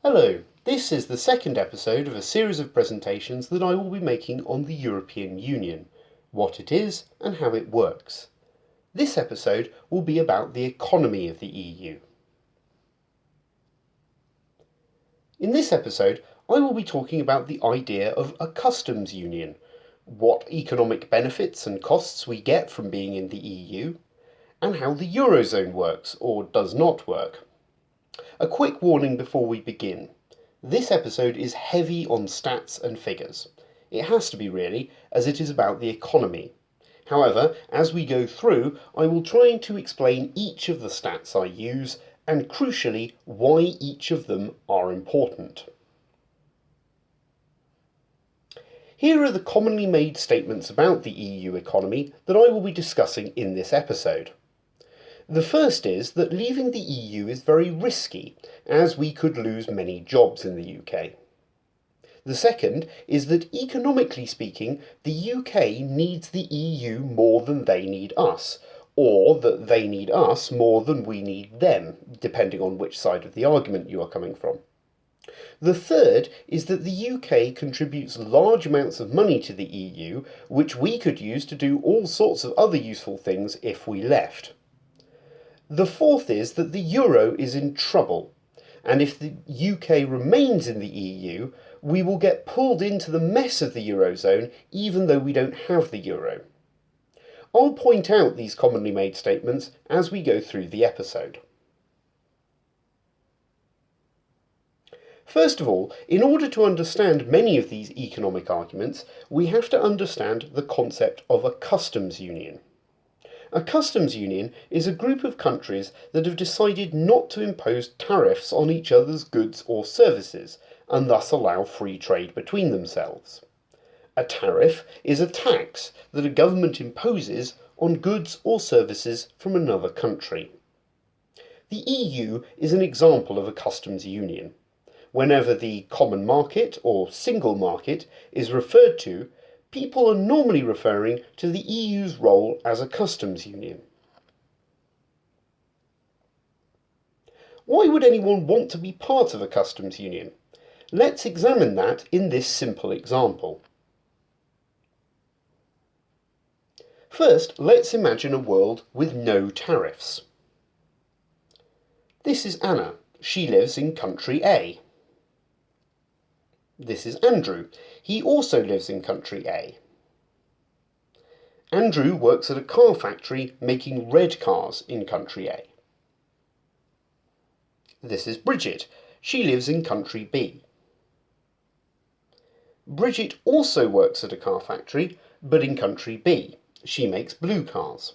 Hello, this is the second episode of a series of presentations that I will be making on the European Union, what it is and how it works. This episode will be about the economy of the EU. In this episode, I will be talking about the idea of a customs union, what economic benefits and costs we get from being in the EU, and how the Eurozone works or does not work. A quick warning before we begin. This episode is heavy on stats and figures. It has to be really, as it is about the economy. However, as we go through, I will try to explain each of the stats I use, and crucially, why each of them are important. Here are the commonly made statements about the EU economy that I will be discussing in this episode. The first is that leaving the EU is very risky, as we could lose many jobs in the UK. The second is that economically speaking, the UK needs the EU more than they need us, or that they need us more than we need them, depending on which side of the argument you are coming from. The third is that the UK contributes large amounts of money to the EU, which we could use to do all sorts of other useful things if we left. The fourth is that the euro is in trouble, and if the UK remains in the EU, we will get pulled into the mess of the Eurozone even though we don't have the euro. I'll point out these commonly made statements as we go through the episode. First of all, in order to understand many of these economic arguments, we have to understand the concept of a customs union. A customs union is a group of countries that have decided not to impose tariffs on each other's goods or services, and thus allow free trade between themselves. A tariff is a tax that a government imposes on goods or services from another country. The EU is an example of a customs union. Whenever the common market or single market is referred to, people are normally referring to the EU's role as a customs union. Why would anyone want to be part of a customs union? Let's examine that in this simple example. First, let's imagine a world with no tariffs. This is Anna. She lives in country A. This is Andrew. He also lives in country A. Andrew works at a car factory making red cars in country A. This is Bridget. She lives in country B. Bridget also works at a car factory, but in country B. She makes blue cars.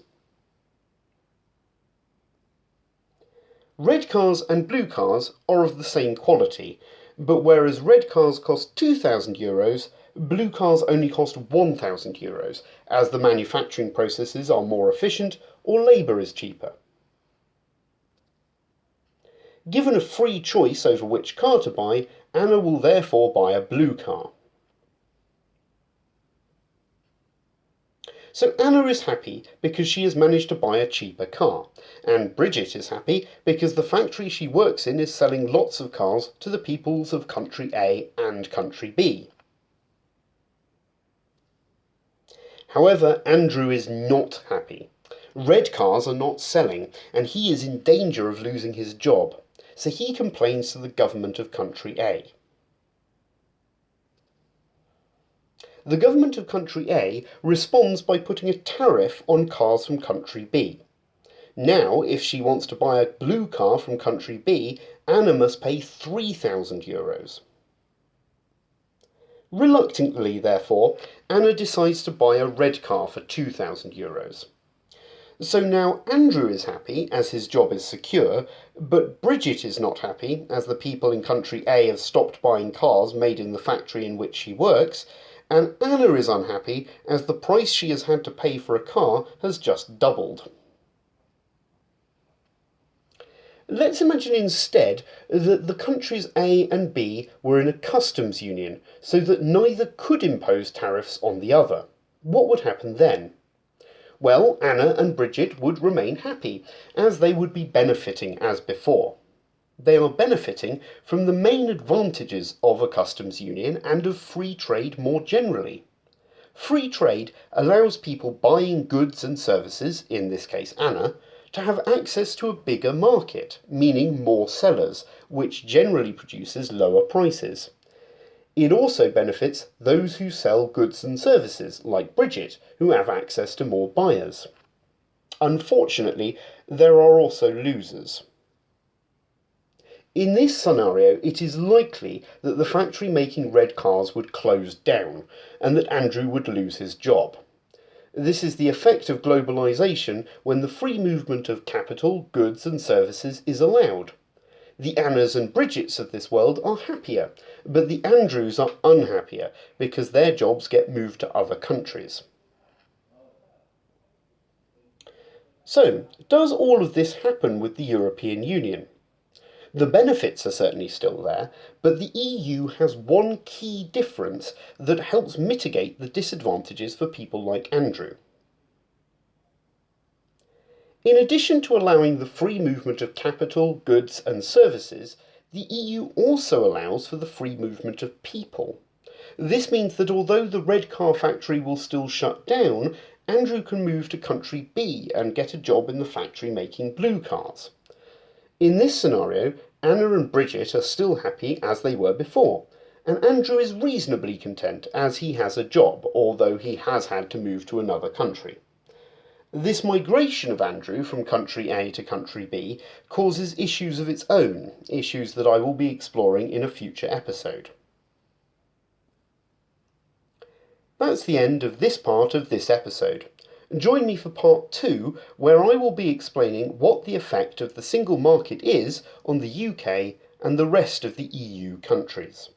Red cars and blue cars are of the same quality, but whereas red cars cost €2,000, blue cars only cost €1,000, as the manufacturing processes are more efficient or labour is cheaper. Given a free choice over which car to buy, Anna will therefore buy a blue car. So Anna is happy because she has managed to buy a cheaper car, and Bridget is happy because the factory she works in is selling lots of cars to the peoples of country A and country B. However, Andrew is not happy. Red cars are not selling, and he is in danger of losing his job, so he complains to the government of country A. The government of country A responds by putting a tariff on cars from country B. Now, if she wants to buy a blue car from country B, Anna must pay €3,000. Reluctantly, therefore, Anna decides to buy a red car for €2,000. So now Andrew is happy, as his job is secure, but Bridget is not happy, as the people in country A have stopped buying cars made in the factory in which she works, and Anna is unhappy as the price she has had to pay for a car has just doubled. Let's imagine instead that the countries A and B were in a customs union, so that neither could impose tariffs on the other. What would happen then? Well, Anna and Bridget would remain happy, as they would be benefiting as before. They are benefiting from the main advantages of a customs union and of free trade more generally. Free trade allows people buying goods and services, in this case Anna, to have access to a bigger market, meaning more sellers, which generally produces lower prices. It also benefits those who sell goods and services, like Bridget, who have access to more buyers. Unfortunately, there are also losers. In this scenario, it is likely that the factory making red cars would close down, and that Andrew would lose his job. This is the effect of globalization when the free movement of capital, goods and services is allowed. The Annas and Bridgets of this world are happier, but the Andrews are unhappier because their jobs get moved to other countries. So, does all of this happen with the European Union? The benefits are certainly still there, but the EU has one key difference that helps mitigate the disadvantages for people like Andrew. In addition to allowing the free movement of capital, goods and services, the EU also allows for the free movement of people. This means that although the red car factory will still shut down, Andrew can move to country B and get a job in the factory making blue cars. In this scenario, Anna and Bridget are still happy as they were before, and Andrew is reasonably content as he has a job, although he has had to move to another country. This migration of Andrew from country A to country B causes issues of its own, issues that I will be exploring in a future episode. That's the end of this part of this episode. Join me for part 2, where I will be explaining what the effect of the single market is on the UK and the rest of the EU countries.